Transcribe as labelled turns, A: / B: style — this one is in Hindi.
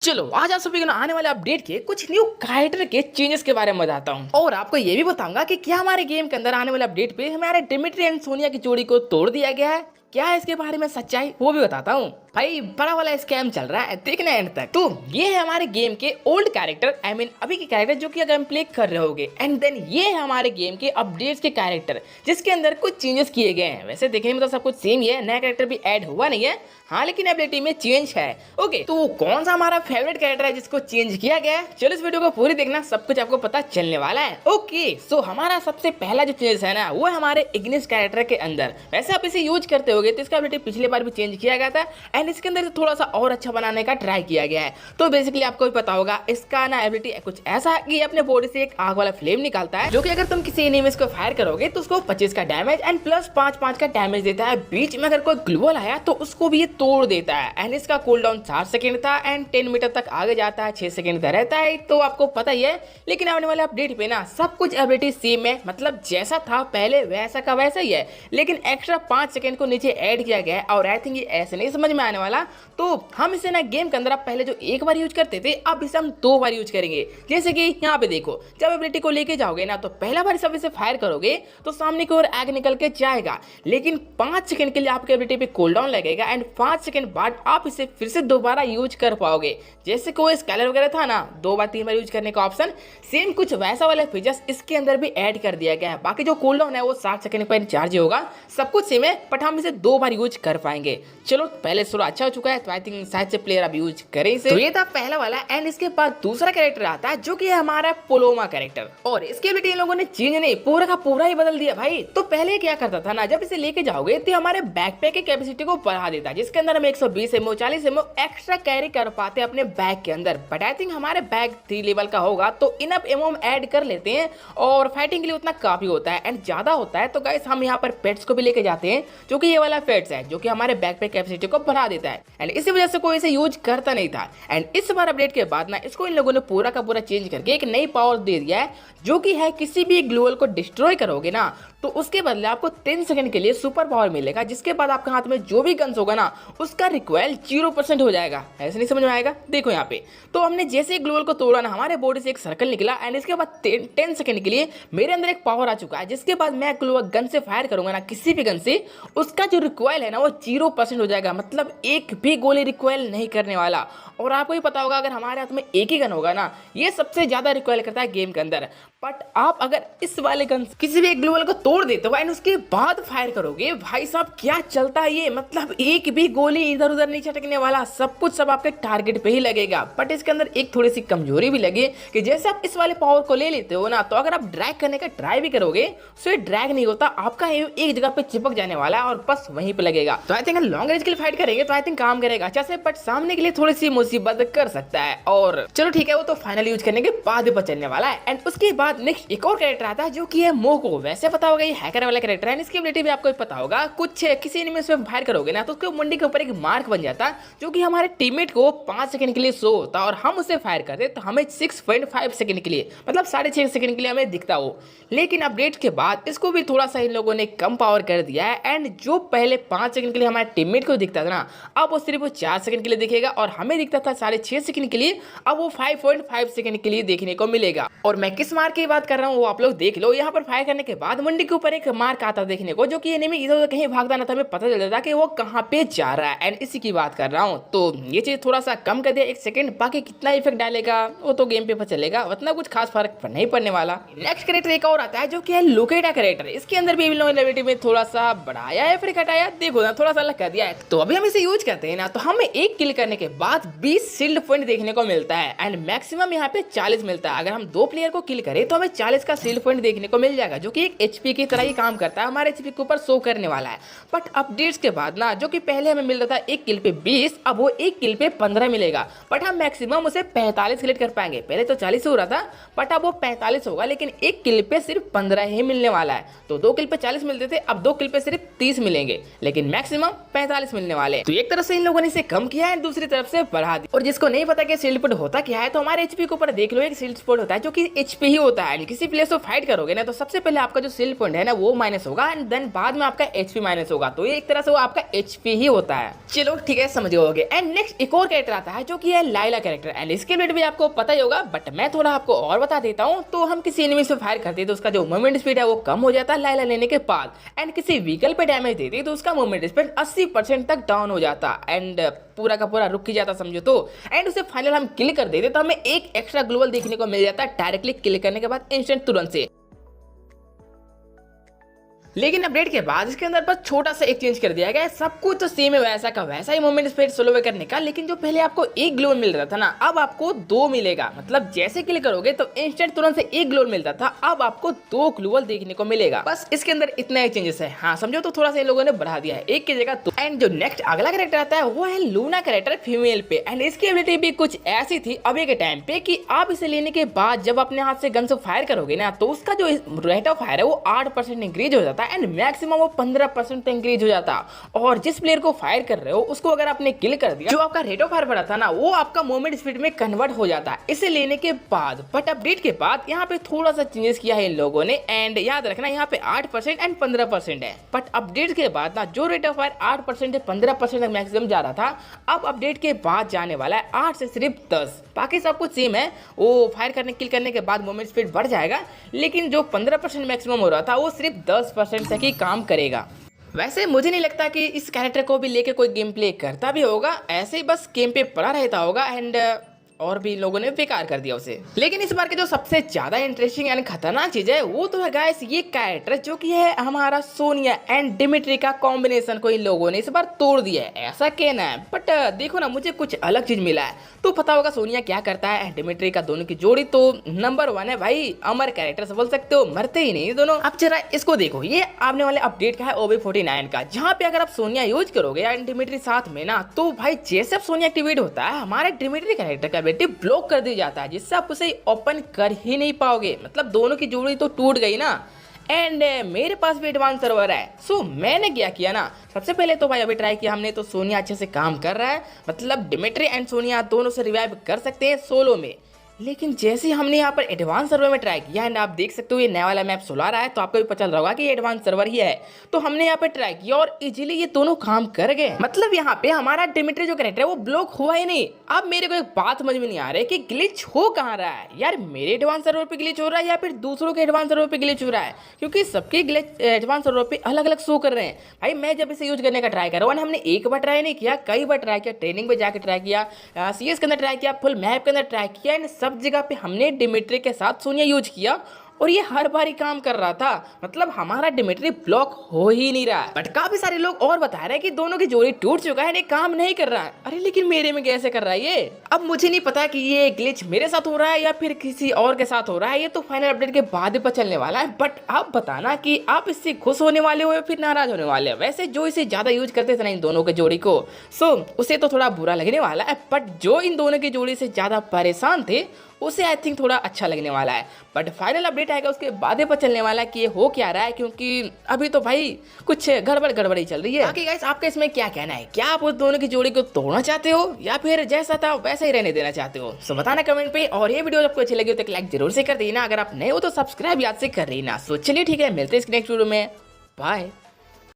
A: चलो आज आप सभी को आने वाले अपडेट के कुछ न्यू कैरेक्टर के चेंजेस के बारे में बताता हूँ और आपको ये भी बताऊंगा कि क्या हमारे गेम के अंदर आने वाले अपडेट पे हमारे डिमिट्री एंड सोनिया की जोड़ी को तोड़ दिया गया है। क्या है इसके बारे में सच्चाई वो भी बताता हूँ। भाई बड़ा वाला स्कैम चल रहा है, देखना एंड तक। तो ये है हमारे गेम के ओल्ड कैरेक्टर, आई मीन अभी के कैरेक्टर जो कि अगर हम प्ले कर रहे होगे। एंड देन ये है हमारे गेम के अपडेट्स के कैरेक्टर जिसके अंदर कुछ चेंजेस किए गए हैं। वैसे देखने में तो सब कुछ सेम ही है, नया कैरेक्टर भी ऐड हुआ नहीं है, हाँ लेकिन एबिलिटी में चेंज है। ओके, तो वो कौन सा हमारा फेवरेट कैरेक्टर है जिसको चेंज किया गया है, चलो इस वीडियो को पूरी देखना, सब कुछ आपको पता चलने वाला है। ओके, सो हमारा सबसे पहला जो चेंज है ना वो है हमारे इग्निस कैरेक्टर के अंदर। वैसे आप इसे यूज करते होगे तो इसका एबिलिटी पिछले बार भी चेंज किया गया था एंड इसके अंदर थोड़ा सा और अच्छा बनाने का ट्राई किया गया है। तो बेसिकली आपको भी पता होगा इसका ना एबिलिटी कुछ ऐसा है कि अपने बॉडी से एक आग वाला फ्लेम निकालता है जो कि अगर तुम किसी एनिमी को फायर करोगे तो उसको 25 का डैमेज एंड प्लस 5 का डैमेज देता है। बीच में अगर कोई ग्लूवल आया तो उसको भी ये तोड़ देता है एंड इसका कूल डाउन 4 सेकंड था एंड 10 मीटर तक आगे जाता है, 6 सेकंड का रहता है, तो आपको पता ही है। लेकिन आने वाले अपडेट पे ना सब कुछ एबिलिटी सेम है, मतलब जैसा था पहले वैसा का वैसा ही है, लेकिन एक्स्ट्रा 5 सेकंड को नीचे ऐड किया गया है। और आई थिंक ये ऐसे नहीं समझ में आने वाला, तो हम इसे ना गेम के अंदर पहले जो एक बार यूज करते थे अब इसे हम 2 बार यूज करेंगे। जैसे कि यहाँ पे देखो, जब एबिलिटी को लेके जाओगे ना तो पहला बार सब इसे फायर करोगे तो सामने की ओर आग निकल के जाएगा, लेकिन 5 सेकंड के लिए आपके एबिलिटी पे कूल डाउन लगेगा एंड 5 सेकंड बाद आप इसे फिर से दोबारा यूज कर पाओगे। जैसे कोई स्कैलर वगैरह था ना 2 बार 3 बार यूज करने का ऑप्शन, सेम कुछ वैसा वाला फीचर्स इसके अंदर भी ऐड कर दिया गया है। बाकी जो कूल डाउन है वो 60 सेकंड पर चार्ज होगा, सब कुछ सेम है, बट हम इसे 2 बार यूज कर पाएंगे। चलो पहले थोड़ा अच्छा हो चुका है तो आई थिंक शायद से प्लेयर अब यूज करें इसे। तो ये था पहला वाला एंड इसके बाद दूसरा कैरेक्टर आता है जो कि है हमारा पोलोमा कैरेक्टर और इसके एबिलिटी इन लोगों ने चेंज नहीं पूरा का पूरा ही बदल दिया भाई। तो पहले क्या करता था ना, जब इसे लेके जाओगे तो हमारे बैकपैक की कैपेसिटी को बढ़ा देता है जिसके अंदर हम 120 एमओ 40 एमओ एक्स्ट्रा कैरी कर पाते हैं अपने बैग के अंदर। बट आई थिंक हमारे बैग 3 लेवल का होगा तो इनफ एमओ हम ऐड कर लेते हैं और फाइटिंग के लिए उतना काफी होता है एंड ज्यादा होता है। तो गाइस हम यहाँ पर पेट्स को भी लेके जाते हैं जो कि ये वाला पेट्स है जो कि हमारे बैकपैक कैपेसिटी को बढ़ा देता है एंड इसी वजह से कोई इसे यूज करता नहीं था। एंड इस बार अपडेट के बाद ना इसको इन लोगों ने पूरा का पूरा चेंज करके एक नई पावर दे दिया है जो कि है किसी भी ग्लोवल को डिस्ट्रॉय करोगे ना तो उसके बदले आपको 10 सेकंड के लिए सुपर पावर मिलेगा, जिसके बाद आपके हाथ में जो भी गन्स होगा ना उसका रिकॉइल 0% हो जाएगा। ऐसे नहीं समझ में आएगा, देखो यहाँ पे। तो हमने जैसे ही ग्लोवल को तोड़ा ना हमारे बॉडी से एक सर्कल निकला एंड इसके बाद 10 सेकंड के लिए मेरे अंदर एक पावर आ चुका है जिसके बाद मैं ग्लोवल गन से फायर करूंगा ना किसी भी गन से, उसका जो रिकॉइल है ना वो 0% हो जाएगा, मतलब एक भी गोली रिकॉइल नहीं करने वाला। और आपको ही पता होगा अगर हमारे हाथ में एक ही गन होगा ना ये सबसे ज्यादा रिकॉइल करता है गेम के अंदर। बट आप अगर इस वाले गन किसी भी एक ग्लोवल को तोड़ देते हो एंड उसके बाद फायर करोगे, भाई साहब क्या चलता है ये, मतलब एक भी गोली इधर उधर नहीं छटकने वाला, सब कुछ सब आपके टारगेट पे ही लगेगा। बट इसके अंदर एक थोड़ी सी कमजोरी भी लगी कि जैसे आप इस वाले पावर को ले लेते हो ना तो अगर आप ड्रैग करने का ट्राई भी करोगे तो ये ड्रैग नहीं होता, आपका एम एक जगह पे चिपक जाने वाला है और बस वहीं पे लगेगा। तो आई थिंक लॉन्ग रेंज के लिए फाइट करेंगे तो आई थिंक काम करेगा अच्छा से, बट सामने के लिए थोड़ी सी मुसीबत कर सकता है। और चलो ठीक है, वो तो फाइनल यूज करने के बाद ही चलने वाला है। एंड उसके बाद नेक्स्ट एक और कैरेक्टर आता है जो कि है मोको। वैसे पता होगा ये हैकर वाला कैरेक्टर है, इसकी एबिलिटी भी आपको पता होगा, कुछ किसी एनिमी से फायर करोगे ना तो उसके मुंडी के ऊपर एक मार्क बन जाता है जो कि हमारे टीममेट को 5 सेकंड के लिए शो होता है और हम उसे फायर करते तो हमें 6.5 सेकंड के लिए, मतलब 6.5 सेकंड के लिए हमें दिखता हो। लेकिन अपडेट के बाद इसको भी थोड़ा सा इन लोगों ने कम पावर कर दिया है एंड जो पहले 5 सेकंड के लिए हमारे टीममेट को दिखता था ना अब वो सिर्फ 4 सेकंड के लिए दिखेगा और हमें दिखता था 6.5 सेकंड के लिए, अब वो 5.5 सेकंड के लिए देखने को मिलेगा। और मैं किस मार्क की बात कर रहा हूँ वो आप लोग देख लो, यहाँ पर फायर करने के बाद मुंडी के ऊपर एक मार्क आता देखने को जो कि एनिमी इधर उधर कहीं भागता ना था, हमें पता चल जाता कि वो कहाँ पे जा रहा है एंड इसी की बात कर रहा हूँ। तो ये चीज थोड़ा सा कम कर दिया 1 सेकंड, बाकी कितना इफेक्ट डालेगा वो तो गेम पे पता चलेगा, उतना कुछ खास फर्क नहीं पड़ने वाला। नेक्स्ट कैरेक्टर एक और आता है जो कि है लोकेटा कैरेक्टर। इसके अंदर भी इन लोगों ने एबिलिटी में थोड़ा सा बढ़ाया है फिर घटाया, देखो ना थोड़ा सा अलग कर दिया है। तो अभी हम इसे यूज करते हैं ना तो हमें एक किल करने के बाद 20 शील्ड पॉइंट देखने को मिलता है एंड मैक्सिमम यहाँ पे 40 मिलता है। अगर हम 2 प्लेयर को किल करें तो हमें 40 का शील्ड पॉइंट देखने को मिल जाएगा जो कि एक एचपी की तरह ही काम करता है, हमारे एचपी के ऊपर शो करने वाला है। बट अपडेट्स के बाद ना जो कि पहले हमें मिल रहा था एक किल पे 20, अब वो एक किल पे 15 मिलेगा, बट हम मैक्सिमम उसे 45 किल कर पाएंगे। पहले तो 40 हो रहा था बट अब वो 45 होगा, लेकिन एक किल पे सिर्फ 15 ही मिलने वाला है। तो 2 किल पे 40 मिलते थे, अब 2 किल पे सिर्फ 30 मिलेंगे, लेकिन मैक्सिमम 45 मिलने वाले। तो तो एक तरफ से इन लोगों ने इसे कम किया है, दूसरी तरफ से बढ़ा दिया। और जिसको नहीं पता कि शील्ड पुट होता क्या है, तो हमारे एचपी के ऊपर देख लो, एक शील्ड पुट होता है जो कि एचपी ही होता है। किसी प्लेयर से फाइट करोगे ना, तो सबसे पहले आपका जो शील्ड पॉइंट है ना वो माइनस होगा, एंड देन बाद में आपका एचपी माइनस होगा। तो ये एक तरह से वो आपका एचपी ही होता है। चलो ठीक है, समझ गए। एंड नेक्स्ट एक और कैरेक्टर आता है जो कि है लाइला कैरेक्टर, एंड इसके रिलेटेड भी आपको पता ही होगा, बट मैं थोड़ा आपको और बता देता हूँ। तो हम किसी एनिमी से फायर करते हैं तो उसका जो मूवमेंट स्पीड है वो कम हो जाता है लाइला लेने के बाद, एंड किसी व्हीकल पे डैमेज देते हैं तो उसका मूवमेंट स्पीड 80% तक डाउन हो जाता, एंड पूरा का पूरा रुक ही जाता समझो तो। एंड उसे फाइनल हम किल कर देते तो हमें एक एक्स्ट्रा ग्लोबल देखने को मिल जाता है डायरेक्टली किल करने के बाद, इंस्टेंट तुरंत से। लेकिन अपडेट के बाद इसके अंदर बस छोटा सा एक चेंज कर दिया गया है। सब कुछ तो सेम है वैसा का वैसा ही मूवमेंट स्पीड स्लो करने का, लेकिन जो पहले आपको एक ग्लोबल मिल रहा था ना, अब आपको 2 मिलेगा। मतलब जैसे क्लिक करोगे तो इंस्टेंट तुरंत से एक ग्लोबल मिलता था, अब आपको 2 ग्लोबल देखने को मिलेगा। बस इसके अंदर इतना ही चेंजेस है। हाँ समझो तो थोड़ा सा इन लोगों ने बढ़ा दिया है, एक की जगह 2। एंड जो नेक्स्ट अगला कैरेक्टर आता है वो है लूना कैरेक्टर फीमेल पे, एंड इसकी एबिलिटी भी कुछ ऐसी थी अभी के टाइम पे कि आप इसे लेने के बाद जब अपने हाथ से गन से फायर करोगे ना, तो उसका जो रेट ऑफ फायर है वो 8% इंक्रीज हो जाता है, एंड मैक्सिमम वो 15% इंक्रीज हो जाता। और जिस प्लेयर को फायर कर रहे हो उसको अगर आपने किल कर दिया, जो आपका रेट ऑफ फायर बढ़ा था ना, वो आपका मूवमेंट स्पीड में कन्वर्ट हो जाता है इसे लेने के बाद। बट अपडेट के बाद यहाँ पे थोड़ा सा चेंजेस किया है इन लोगों ने, एंड याद रखना यहाँ पे 8% एंड 15% है। बट अपडेट के बाद ना जो रेट ऑफ फायर 8% से 15% तक मैक्सिमम जा रहा था, अब अपडेट के बाद जाने वाला है 8 से सिर्फ 10। बाकी सब कुछ सेम है, वो फायर करने किल करने के बाद मूवमेंट स्पीड बढ़ जाएगा, लेकिन जो 15% मैक्सिमम हो रहा था वो सिर्फ 10% तक ही काम करेगा। वैसे मुझे नहीं लगता कि इस कैरेक्टर को भी लेके कोई गेम प्ले करता भी होगा, ऐसे ही बस गेम पे पड़ा रहता होगा, एंड और भी लोगों ने बेकार कर दिया उसे। लेकिन इस बार के जो सबसे ज्यादा इंटरेस्टिंग एंड खतरनाक चीज है वो तो है गाइस ये कैरेक्टर जो कि है हमारा सोनिया एंड डिमिट्री का कॉम्बिनेशन को इन लोगों ने इस बार तोड़ दिया है, ऐसा कहना है। बट देखो ना, मुझे कुछ अलग चीज मिला है। तो पता होगा सोनिया क्या करता है, डिमिट्री का दोनों की जोड़ी तो नंबर 1 है भाई, अमर कैरेक्टर बोल सकते हो, मरते ही नहीं दोनों। अब जरा इसको देखो, ये आने वाले अपडेट का है OB49 का, जहाँ पे अगर आप सोनिया यूज करोगे एंड डिमिट्री साथ में ना, तो भाई जैसे सोनिया एक्टिवेट होता है हमारे डिमिट्री कैरेक्टर का ब्लॉक कर दिया जाता है, जिससे आप उसे ओपन कर ही नहीं पाओगे। मतलब दोनों की जोड़ी तो टूट गई ना। एंड मेरे पास भी एडवांस सर्वर है, सो मैंने क्या किया ना, सबसे पहले तो भाई अभी ट्राई किया हमने, तो सोनिया अच्छे से काम कर रहा है। मतलब डिमिट्री एंड सोनिया दोनों से रिवाइव कर सकते हैं सोलो में। लेकिन जैसे हमने यहाँ पर एडवांस सर्वर में ट्राई किया, एंड आप देख सकते हो ये नया वाला मैप सोला रहा है, तो आपको भी पता चल रहा होगा कि ये एडवांस सर्वर ही है। तो हमने यहाँ पे ट्राई किया और इजीली ये दोनों काम कर गए। मतलब यहाँ पे हमारा डिमिट्री जो कैरेक्टर है वो ब्लॉक हुआ ही नहीं। अब मेरे को एक बात समझ में नहीं आ रही कि ग्लिच हो कहाँ रहा है यार, मेरे एडवांस सर्वर पे ग्लिच हो रहा है या फिर दूसरों के एडवांस सर्वर पे ग्लिच हो रहा है, क्योंकि सबके ग्लिच एडवांस सर्वर पे अलग अलग शो कर रहे हैं। भाई मैं जब इसे यूज करने का ट्राई कर रहा हूँ, हमने एक बार ट्राई नहीं किया, कई बार ट्राई किया, ट्रेनिंग पे जाकर ट्राई किया, CS के अंदर ट्राई किया, फुल मैप के अंदर ट्राई किया, एंड सब जगह पे हमने डिमिट्री के साथ सोनिया यूज किया और ये हर बार ही काम कर रहा था। मतलब हमारा डिमिट्री ब्लॉक हो ही नहीं रहा है। बट काफी सारे लोग और बता रहे हैं कि दोनों की जोड़ी टूट चुका है, ये काम नहीं कर रहा है। अरे लेकिन मेरे में कैसे कर रहा है ये? अब मुझे नहीं पता कि ये ग्लिच मेरे साथ हो रहा है या फिर किसी और के साथ हो रहा है, ये तो फाइनल अपडेट के बाद ही पता चलने वाला है। बट आप बताना कि आप इससे खुश होने वाले हो या फिर नाराज होने वाले हो। वैसे जो इसे ज्यादा यूज करते थे ना इन दोनों के जोड़ी को, सो उसे तो थोड़ा बुरा लगने वाला है, बट जो इन दोनों की जोड़ी से ज्यादा परेशान थे उसे आई थिंक थोड़ा अच्छा लगने वाला है। बट फाइनल अपडेट आएगा उसके बाद ही पता चलने वाला है कि ये हो क्या रहा है, क्योंकि अभी तो भाई कुछ गड़बड़ ही चल रही है। बाकी गाइस आपका इसमें क्या कहना है, क्या आप उस दोनों की जोड़ी को तोड़ना चाहते हो या फिर जैसा था वैसा ही रहने देना चाहते हो? सो बताना कमेंट पे। और ये वीडियो आपको अच्छी लगी हो तो लाइक जरूर से कर देना, अगर आप नए हो तो सब्सक्राइब याद से कर देना। सो चलिए ठीक है, मिलते हैं इस नेक्स्ट वीडियो में, बाय।